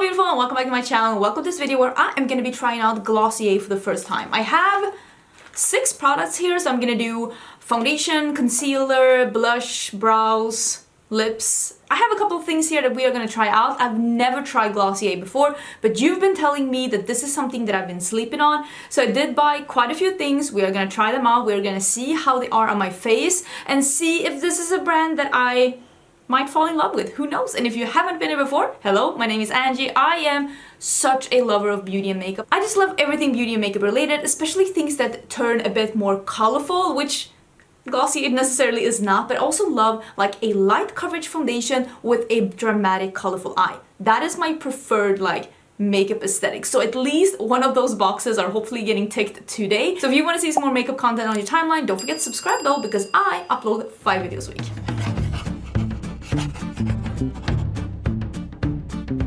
beautiful, and welcome back to my channel. Welcome to this video where I am going to be trying out Glossier for the first time. I have 6 products here, so I'm going to do foundation, concealer, blush, brows, lips. I have a couple of things here that we are going to try out. I've never tried Glossier before, but you've been telling me that this is something that I've been sleeping on. So I did buy quite a few things. We are going to try them out. We're going to see how they are on my face and see if this is a brand that I might fall in love with. Who knows? And if you haven't been here before, hello, my name is Angie. I am such a lover of beauty and makeup. I just love everything beauty and makeup related, especially things that turn a bit more colorful, which Glossier necessarily is not, but I also love like a light coverage foundation with a dramatic colorful eye. That is my preferred like makeup aesthetic. So at least one of those boxes are hopefully getting ticked today. So if you want to see some more makeup content on your timeline, don't forget to subscribe though, because I upload 5 videos a week.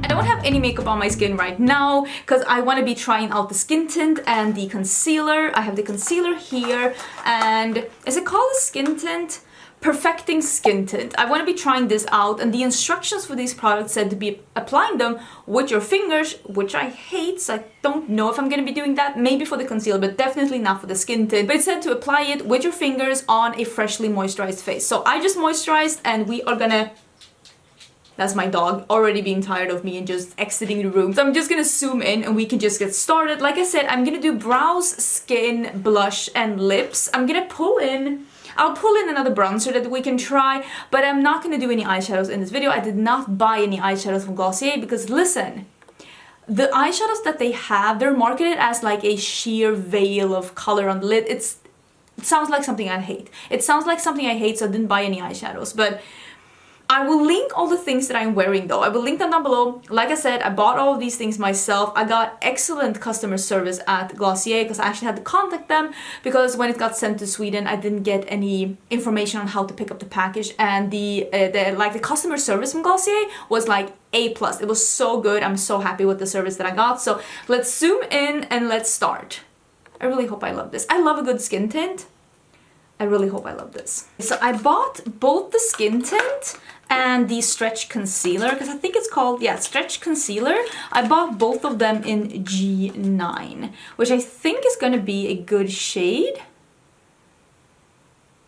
I don't have any makeup on my skin right now because I want to be trying out the skin tint and the concealer. I have the concealer here, and is it called a skin tint? Perfecting Skin Tint. I want to be trying this out, and the instructions for these products said to be applying them with your fingers, which I hate, so I don't know if I'm going to be doing that. Maybe for the concealer, but definitely not for the skin tint. But it said to apply it with your fingers on a freshly moisturized face. So I just moisturized, and we are gonna... That's my dog already being tired of me and just exiting the room. So I'm just gonna zoom in and we can just get started. Like I said, I'm gonna do brows, skin, blush, and lips. I'll pull in another bronzer that we can try, but I'm not gonna do any eyeshadows in this video. I did not buy any eyeshadows from Glossier because listen, the eyeshadows that they have, they're marketed as like a sheer veil of color on the lid. It sounds like something I hate. It sounds like something I hate, so I didn't buy any eyeshadows, but I will link all the things that I'm wearing though. I will link them down below. Like I said, I bought all of these things myself. I got excellent customer service at Glossier because I actually had to contact them because when it got sent to Sweden, I didn't get any information on how to pick up the package, and the customer service from Glossier was like A+. It was so good. I'm so happy with the service that I got. So let's zoom in and let's start. I really hope I love this. I love a good skin tint. I really hope I love this. So I bought both the skin tint and the stretch concealer, because I think it's called, yeah, stretch concealer. I bought both of them in G9, which I think is gonna be a good shade,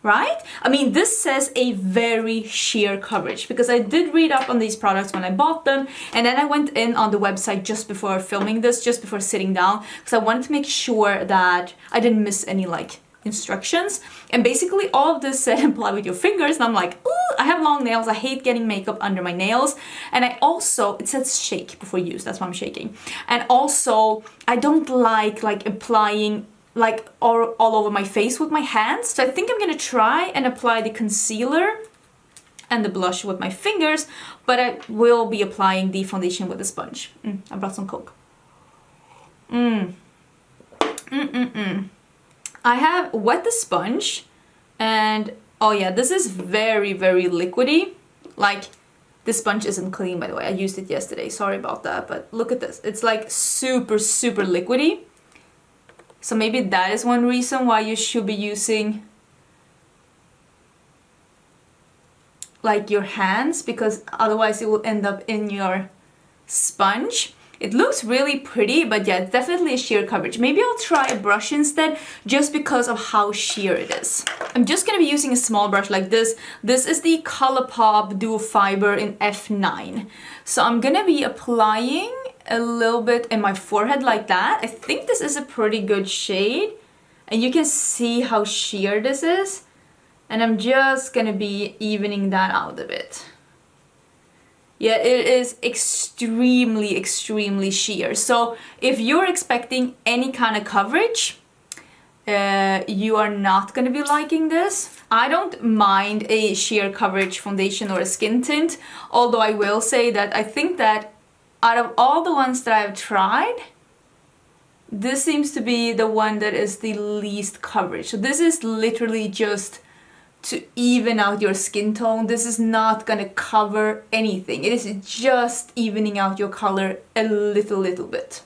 right? I mean, this says a very sheer coverage because I did read up on these products when I bought them, and then I went in on the website just before filming this, just before sitting down, because I wanted to make sure that I didn't miss any like instructions. And basically all of this said apply with your fingers, and I'm like, ooh, I have long nails, I hate getting makeup under my nails. And I also, it says shake before use, that's why I'm shaking. And also I don't like applying like all over my face with my hands, so I think I'm gonna try and apply the concealer and the blush with my fingers, but I will be applying the foundation with a sponge. I brought some Coke. I have wet the sponge, and oh yeah, this is very, very liquidy. Like, this sponge isn't clean, by the way. I used it yesterday, sorry about that, but look at this. It's like super, super liquidy. So maybe that is one reason why you should be using like your hands, because otherwise it will end up in your sponge. It looks really pretty, but yeah, it's definitely a sheer coverage. Maybe I'll try a brush instead, just because of how sheer it is. I'm just gonna be using a small brush like this. This is the ColourPop Duo Fiber in F9. So I'm gonna be applying a little bit in my forehead like that. I think this is a pretty good shade, and you can see how sheer this is. And I'm just gonna be evening that out a bit. Yeah, it is extremely, extremely sheer. So if you're expecting any kind of coverage, you are not going to be liking this. I don't mind a sheer coverage foundation or a skin tint, although I will say that I think that out of all the ones that I've tried, this seems to be the one that is the least coverage. So this is literally just to even out your skin tone. This is not gonna cover anything. It is just evening out your color a little bit.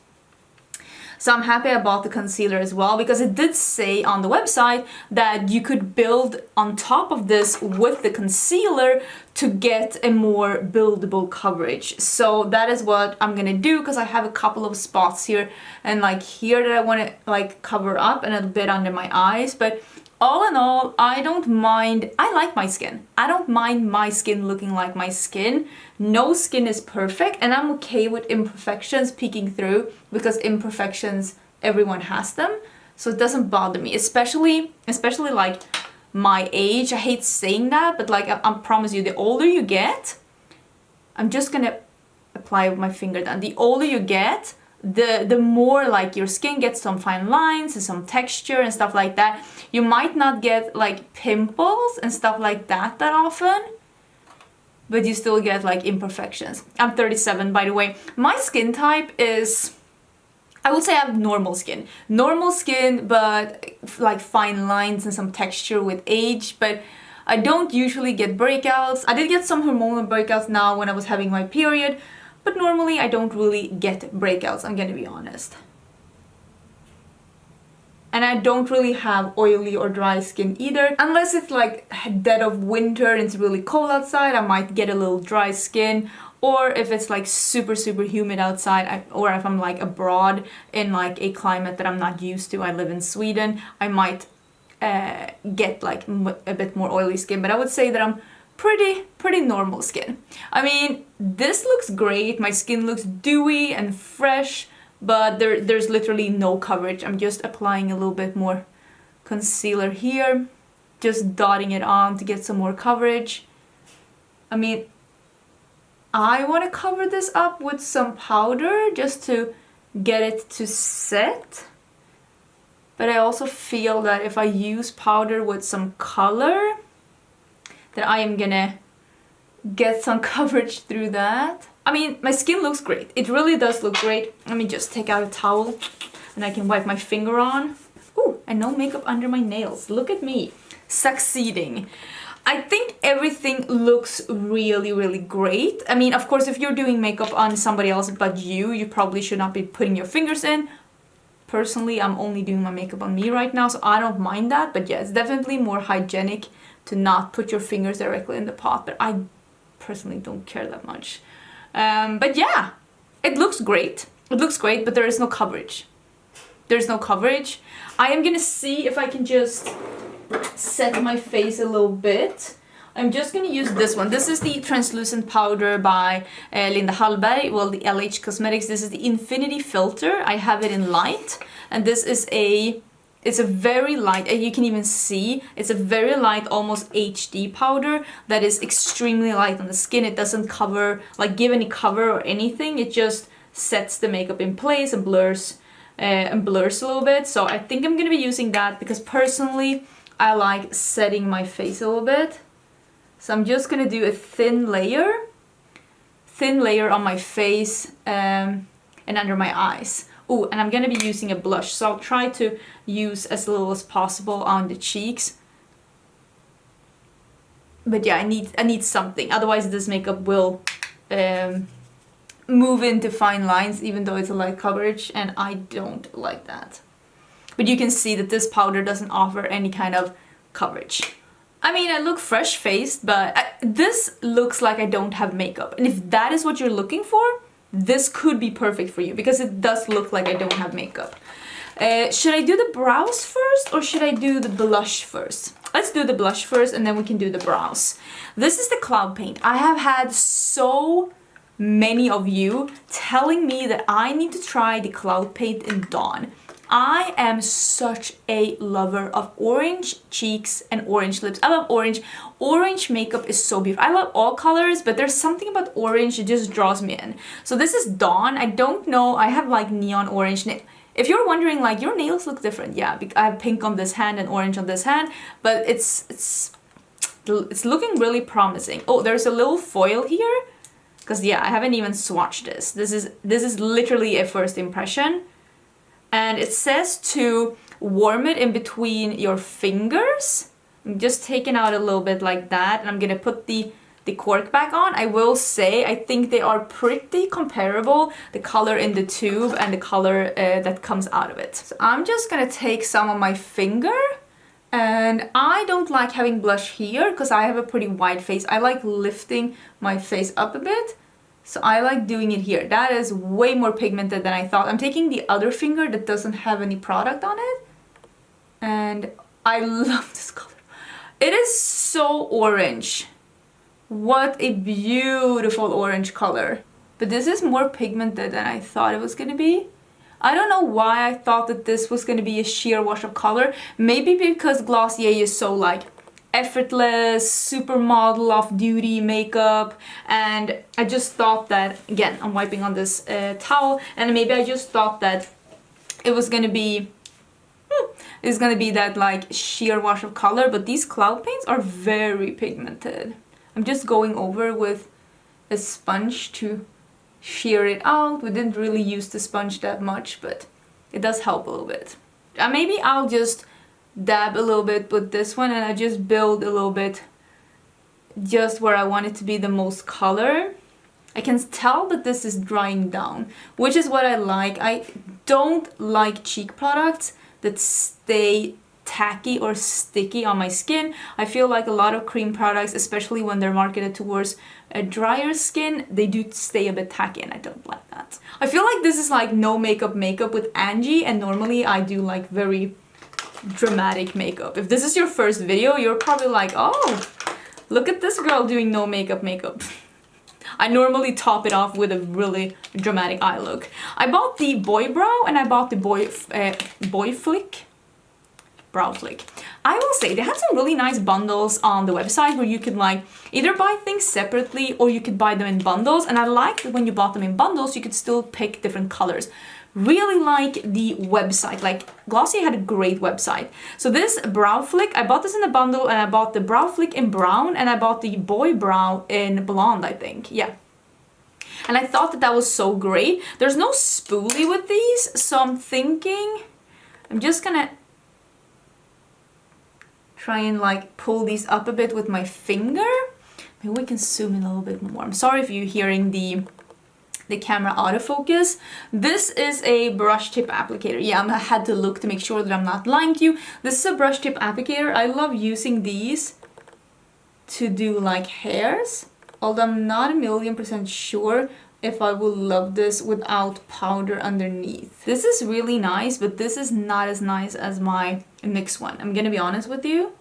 So I'm happy I bought the concealer as well, because it did say on the website that you could build on top of this with the concealer to get a more buildable coverage. So that is what I'm gonna do, because I have a couple of spots here and like here that I want to like cover up and a bit under my eyes. But all in all, I don't mind. I like my skin. I don't mind my skin looking like my skin. No skin is perfect, and I'm okay with imperfections peeking through, because imperfections, everyone has them. So it doesn't bother me, especially like my age. I hate saying that, but like I promise you, the older you get, I'm just gonna apply with my finger down. The older you get, the more like your skin gets some fine lines and some texture and stuff like that. You might not get like pimples and stuff like that often, but you still get like imperfections. I'm 37, by the way. My skin type is, I would say I have normal skin. Normal skin, but like fine lines and some texture with age, but I don't usually get breakouts. I did get some hormonal breakouts now when I was having my period, but normally I don't really get breakouts, I'm gonna be honest. And I don't really have oily or dry skin either. Unless it's like dead of winter and it's really cold outside, I might get a little dry skin. Or if it's like super humid outside, or if I'm like abroad in like a climate that I'm not used to, I live in Sweden, I might get like a bit more oily skin. But I would say that I'm pretty normal skin. I mean, this looks great. My skin looks dewy and fresh, but there's literally no coverage. I'm just applying a little bit more concealer here, just dotting it on to get some more coverage. I mean, I want to cover this up with some powder just to get it to set. But I also feel that if I use powder with some color, that I am gonna get some coverage through that. I mean, my skin looks great. It really does look great. Let me just take out a towel and I can wipe my finger on. Ooh, and no makeup under my nails. Look at me, succeeding. I think everything looks really great. I mean, of course, if you're doing makeup on somebody else but you probably should not be putting your fingers in. Personally, I'm only doing my makeup on me right now, so I don't mind that. But yeah, it's definitely more hygienic to not put your fingers directly in the pot, but I personally don't care that much. But yeah, it looks great. It looks great, but there is no coverage. There's no coverage. I am gonna see if I can just set my face a little bit. I'm just gonna use this one. This is the translucent powder by Linda Hallberg, well, the LH Cosmetics. This is the Infinity Filter. I have it in light, and this is it's a very light, and you can even see, it's a very light, almost HD powder that is extremely light on the skin. It doesn't cover, like give any cover or anything. It just sets the makeup in place and blurs a little bit. So I think I'm gonna be using that because personally, I like setting my face a little bit. So I'm just gonna do a thin layer on my face and under my eyes. Oh, and I'm gonna be using a blush, so I'll try to use as little as possible on the cheeks. But yeah, I need something, otherwise this makeup will move into fine lines, even though it's a light coverage, and I don't like that. But you can see that this powder doesn't offer any kind of coverage. I mean, I look fresh-faced, but this looks like I don't have makeup. And if that is what you're looking for, this could be perfect for you, because it does look like I don't have makeup. Should I do the brows first, or should I do the blush first? Let's do the blush first, and then we can do the brows. This is the Cloud Paint. I have had so many of you telling me that I need to try the Cloud Paint in Dawn. I am such a lover of orange cheeks and orange lips. I love orange. Orange makeup is so beautiful. I love all colors, but there's something about orange that just draws me in. So this is Dawn. I don't know. I have like neon orange. If you're wondering, like, your nails look different, yeah, I have pink on this hand and orange on this hand, but it's looking really promising. Oh, there's a little foil here, because yeah, I haven't even swatched this. This is literally a first impression. And it says to warm it in between your fingers. I'm just taking out a little bit like that, and I'm gonna put the the cork back on, I will say I think they are pretty comparable, the color in the tube and the color that comes out of it. So I'm just gonna take some on my finger, and I don't like having blush here because I have a pretty wide face. I like lifting my face up a bit, so I like doing it here. That is way more pigmented than I thought. I'm taking the other finger that doesn't have any product on it, and I love this color. It is so orange. What a beautiful orange color. But this is more pigmented than I thought it was gonna be. I don't know why I thought that this was gonna be a sheer wash of color. Maybe because Glossier is so like effortless, supermodel of beauty makeup, and I just thought that, again, I'm wiping on this towel, and maybe I just thought that it was gonna be that like sheer wash of color, but these cloud paints are very pigmented. I'm just going over with a sponge to sheer it out. We didn't really use the sponge that much, but it does help a little bit. Maybe I'll just dab a little bit with this one, and I just build a little bit just where I want it to be the most color. I can tell that this is drying down, which is what I like. I don't like cheek products that stay tacky or sticky on my skin. I feel like a lot of cream products, especially when they're marketed towards a drier skin, they do stay a bit tacky, and I don't like that. I feel like this is like no makeup with Angie, and normally I do like very dramatic makeup. If this is your first video, you're probably like, oh, look at this girl doing no makeup. I normally top it off with a really dramatic eye look. I bought the Boy Brow and I bought the Boy Flick Brow Flick. I will say they have some really nice bundles on the website where you can like either buy things separately or you could buy them in bundles, and I like that when you bought them in bundles you could still pick different colors. Really like the website, like Glossier had a great website. So this Brow Flick, I bought this in a bundle, and I bought the Brow Flick in brown and I bought the Boy Brow in blonde, I think, yeah. And I thought that that was so great. There's no spoolie with these, so I'm thinking I'm just gonna try and like pull these up a bit with my finger. Maybe we can zoom in a little bit more. I'm sorry if you're hearing the camera autofocus. This is a brush tip applicator. Yeah, I had to look to make sure that I'm not lying to you. This is a brush tip applicator. I love using these to do like hairs, although I'm not 1,000,000% sure if I will love this without powder underneath. This is really nice, but this is not as nice as my NYX one. I'm gonna be honest with you.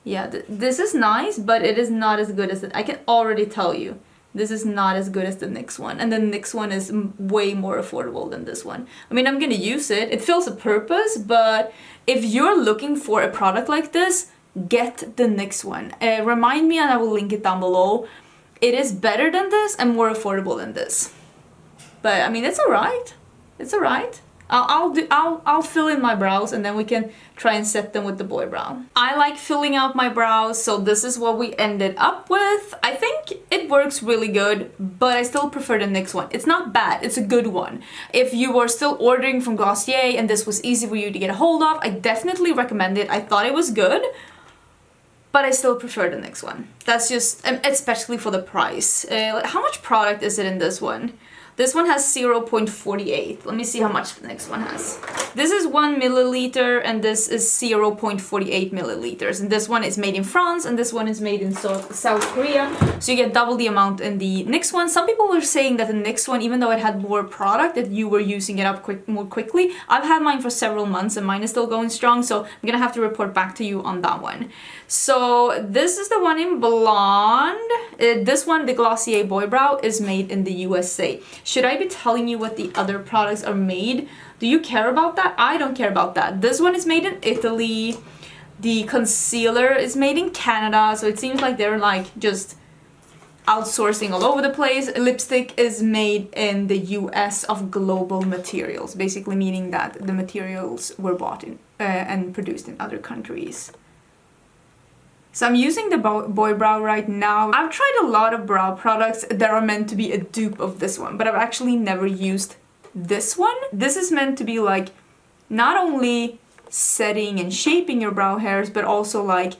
Yeah, this is nice, but it is not as good as it. I can already tell you. This is not as good as the NYX one, and the NYX one is way more affordable than this one. I mean, I'm gonna use it. It fills a purpose, but if you're looking for a product like this, get the NYX one. Remind me, and I will link it down below. It is better than this and more affordable than this. But I mean, it's alright. It's alright. I'll fill in my brows, and then we can try and set them with the Boy Brow. I like filling out my brows, so this is what we ended up with. I think it works really good, but I still prefer the NYX one. It's not bad, it's a good one. If you were still ordering from Glossier and this was easy for you to get a hold of, I definitely recommend it. I thought it was good, but I still prefer the NYX one. That's just, especially for the price. How much product is it in this one? This one has 0.48. Let me see how much the next one has. This is 1 milliliter, and this is 0.48 milliliters. And this one is made in France, and this one is made in South Korea. So you get double the amount in the NYX one. Some people were saying that the NYX one, even though it had more product, that you were using it up more quickly. I've had mine for several months, and mine is still going strong, so I'm gonna have to report back to you on that one. So this is the one in blonde. This one, the Glossier Boy Brow, is made in the USA. Should I be telling you what the other products are made? Do you care about that? I don't care about that. This one is made in Italy. The concealer is made in Canada, so it seems like they're like just outsourcing all over the place. Lipstick is made in the US of global materials, basically meaning that the materials were bought in and produced in other countries. So I'm using the Boy Brow right now. I've tried a lot of brow products that are meant to be a dupe of this one, but I've actually never used this one. This is meant to be like not only setting and shaping your brow hairs, but also like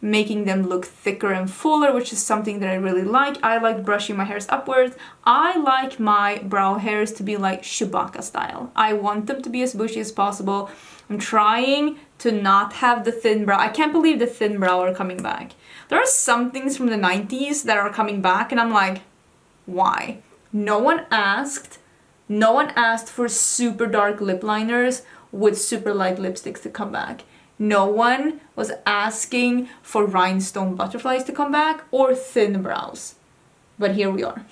making them look thicker and fuller, which is something that I really like. I like brushing my hairs upwards. I like my brow hairs to be like Chewbacca style. I want them to be as bushy as possible. I'm trying to not have the thin brow. I can't believe the thin brow are coming back. There are some things from the 90s that are coming back and I'm like, why? No one asked for super dark lip liners with super light lipsticks to come back. No one was asking for rhinestone butterflies to come back or thin brows. But here we are.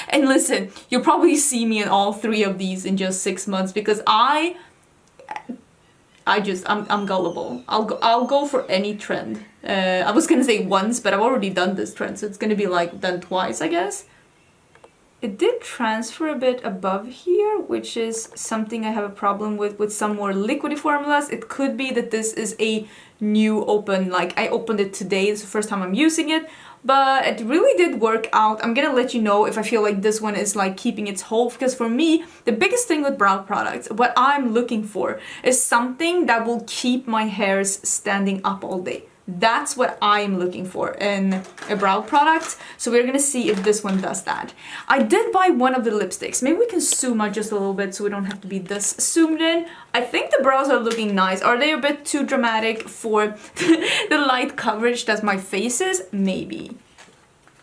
And listen, you'll probably see me in all three of these in just 6 months because I'm gullible. I'll go for any trend. I was gonna say once, but I've already done this trend, so it's gonna be like done twice, I guess. It did transfer a bit above here, which is something I have a problem with some more liquidy formulas. It could be that this is a new open, like I opened it today, it's the first time I'm using it, but it really did work out. I'm gonna let you know if I feel like this one is like keeping its hold, because for me, the biggest thing with brow products, what I'm looking for is something that will keep my hairs standing up all day. That's what I'm looking for in a brow product. So we're gonna see if this one does that. I did buy one of the lipsticks. Maybe we can zoom out just a little bit so we don't have to be this zoomed in. I think the brows are looking nice. Are they a bit too dramatic for the light coverage that my face is? Maybe.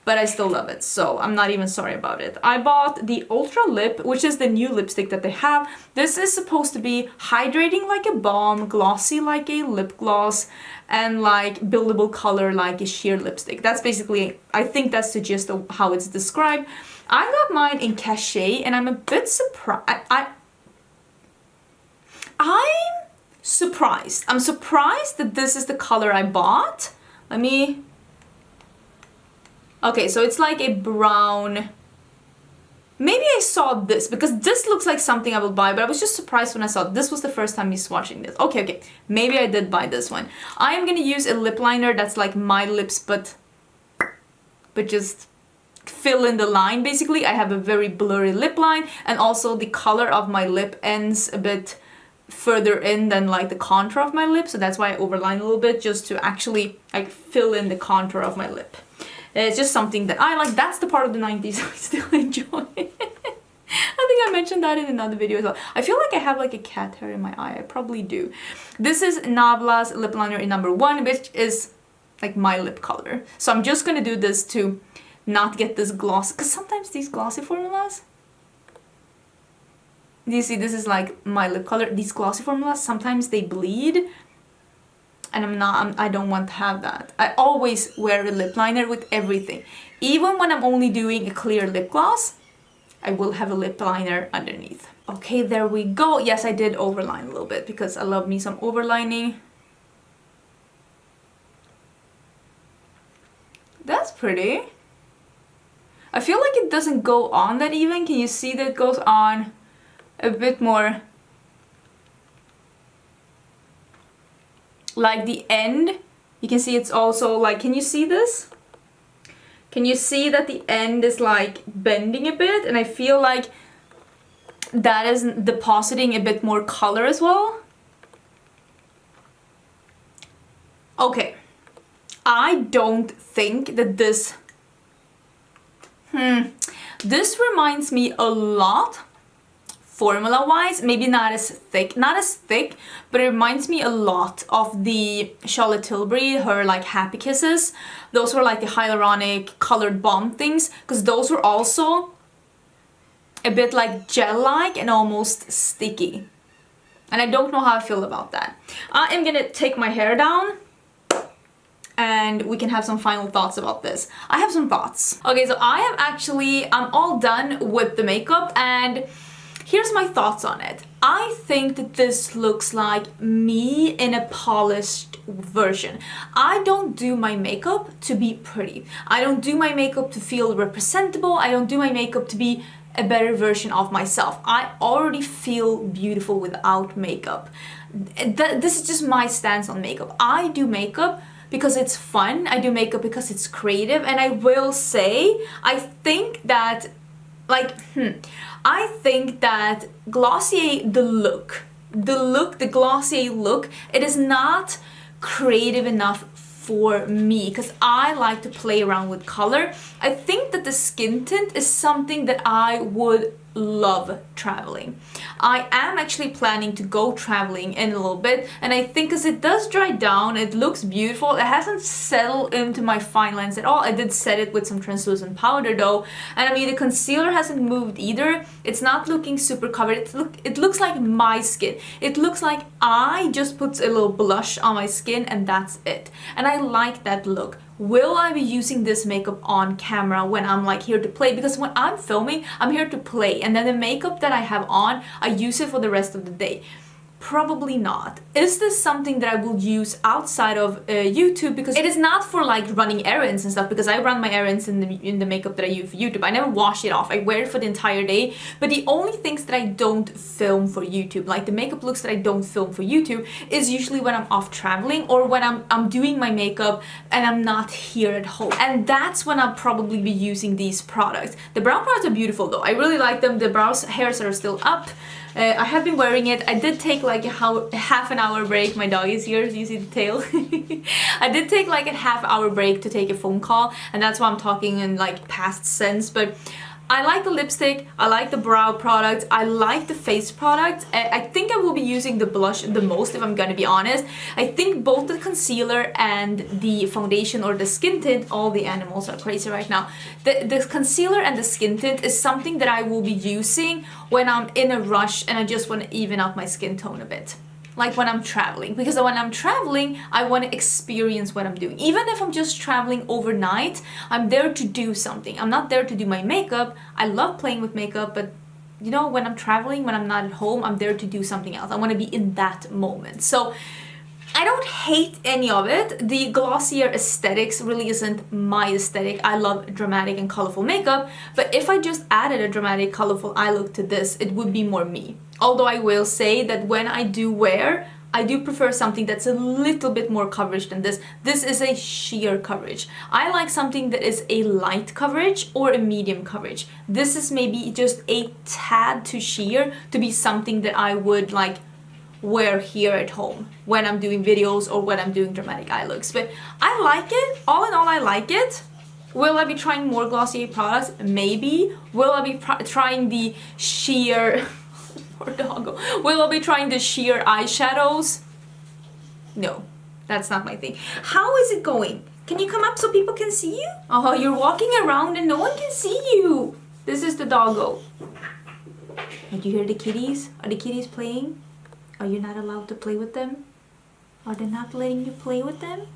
But I still love it, so I'm not even sorry about it. I bought the Ultra Lip, which is the new lipstick that they have. This is supposed to be hydrating like a balm, glossy like a lip gloss, and like buildable color like a sheer lipstick. That's basically, I think that's the gist of how it's described. I got mine in Cachet, and I'm a bit surprised. I'm surprised. I'm surprised that this is the color I bought. Let me... Okay, so it's like a brown. Maybe I saw this because this looks like something I would buy, but I was just surprised when I saw it. This was the first time me swatching this. Okay, maybe I did buy this one. I am gonna use a lip liner that's like my lips, but just fill in the line basically. I have a very blurry lip line, and also the color of my lip ends a bit further in than like the contour of my lip, so that's why I overline a little bit just to actually like fill in the contour of my lip. It's just something that I like. That's the part of the 90s I still enjoy. I think I mentioned that in another video as well. I feel like I have like a cat hair in my eye. I probably do. This is Nabla's lip liner in number 1, which is like my lip color. So I'm just gonna do this to not get this gloss, because sometimes these glossy formulas, do you see, this is like my lip color. These glossy formulas, sometimes they bleed. And I don't want to have that. I always wear a lip liner with everything. Even when I'm only doing a clear lip gloss, I will have a lip liner underneath. Okay, there we go. Yes, I did overline a little bit because I love me some overlining. That's pretty. I feel like it doesn't go on that even. Can you see that it goes on a bit more? Like the end, you can see it's also like, can you see this? Can you see that the end is like bending a bit? And I feel like that is depositing a bit more color as well. Okay, I don't think that this... This reminds me a lot, formula-wise, maybe not as thick, but it reminds me a lot of the Charlotte Tilbury, her like Happy Kisses. Those were like the hyaluronic colored balm things, because those were also a bit like gel-like and almost sticky. And I don't know how I feel about that. I am gonna take my hair down and we can have some final thoughts about this. I have some thoughts. Okay, so I'm all done with the makeup, and here's my thoughts on it. I think that this looks like me in a polished version. I don't do my makeup to be pretty. I don't do my makeup to feel representable. I don't do my makeup to be a better version of myself. I already feel beautiful without makeup. This is just my stance on makeup. I do makeup because it's fun. I do makeup because it's creative. And I will say, I think that Glossier, the Glossier look, it is not creative enough for me because I like to play around with color. I think that the skin tint is something that I would love traveling. I am actually planning to go traveling in a little bit, and I think because it does dry down, it looks beautiful. It hasn't settled into my fine lines at all. I did set it with some translucent powder though, and I mean the concealer hasn't moved either. It's not looking super covered. It looks like my skin. It looks like I just put a little blush on my skin and that's it. And I like that look. Will I be using this makeup on camera when I'm like here to play? Because when I'm filming, I'm here to play, and then the makeup that I have on, I use it for the rest of the day. Probably not. Is this something that I will use outside of YouTube? Because it is not for like running errands and stuff, because I run my errands in the makeup that I use for YouTube. I never wash it off. I wear it for the entire day. But the only things that I don't film for YouTube, like the makeup looks that I don't film for YouTube, is usually when I'm off traveling or when I'm doing my makeup and I'm not here at home. And that's when I'll probably be using these products. The brow products are beautiful though. I really like them. The brows hairs are still up. I have been wearing it. I did take like a half an hour break. My dog is here. Do you see the tail? I did take like a half-hour break to take a phone call, and that's why I'm talking in like past sense. But I like the lipstick, I like the brow products, I like the face products. I think I will be using the blush the most if I'm gonna be honest. I think both the concealer and the foundation or the skin tint, all the animals are crazy right now. The concealer and the skin tint is something that I will be using when I'm in a rush and I just want to even out my skin tone a bit. Like when I'm traveling, because when I'm traveling, I want to experience what I'm doing. Even if I'm just traveling overnight, I'm there to do something. I'm not there to do my makeup. I love playing with makeup, but you know, when I'm traveling, when I'm not at home, I'm there to do something else. I want to be in that moment. So I don't hate any of it. The Glossier aesthetics really isn't my aesthetic. I love dramatic and colorful makeup, but if I just added a dramatic, colorful eye look to this, it would be more me. Although I will say that when I do wear, I do prefer something that's a little bit more coverage than this. This is a sheer coverage. I like something that is a light coverage or a medium coverage. This is maybe just a tad too sheer to be something that I would like wear here at home when I'm doing videos or when I'm doing dramatic eye looks. But I like it. All in all, I like it. Will I be trying more Glossier products? Maybe. Will I be trying the sheer... Poor doggo. Will I be trying the sheer eyeshadows? No, that's not my thing. How is it going? Can you come up so people can see you? Oh, you're walking around and no one can see you. This is the doggo. Did you hear the kitties? Are the kitties playing? Are you not allowed to play with them? Are they not letting you play with them?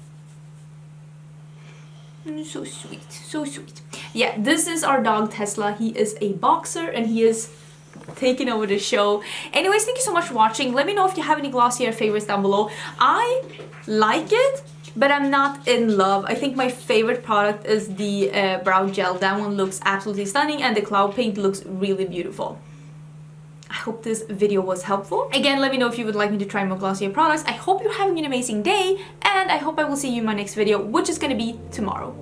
So sweet, so sweet. Yeah, this is our dog Tesla. He is a boxer and he is taking over the show. Anyways, thank you so much for watching. Let me know if you have any Glossier favorites down below. I like it, but I'm not in love. I think my favorite product is the brow gel. That one looks absolutely stunning, and the cloud paint looks really beautiful. I hope this video was helpful. Again, let me know if you would like me to try more Glossier products. I hope you're having an amazing day, and I hope I will see you in my next video, which is going to be tomorrow.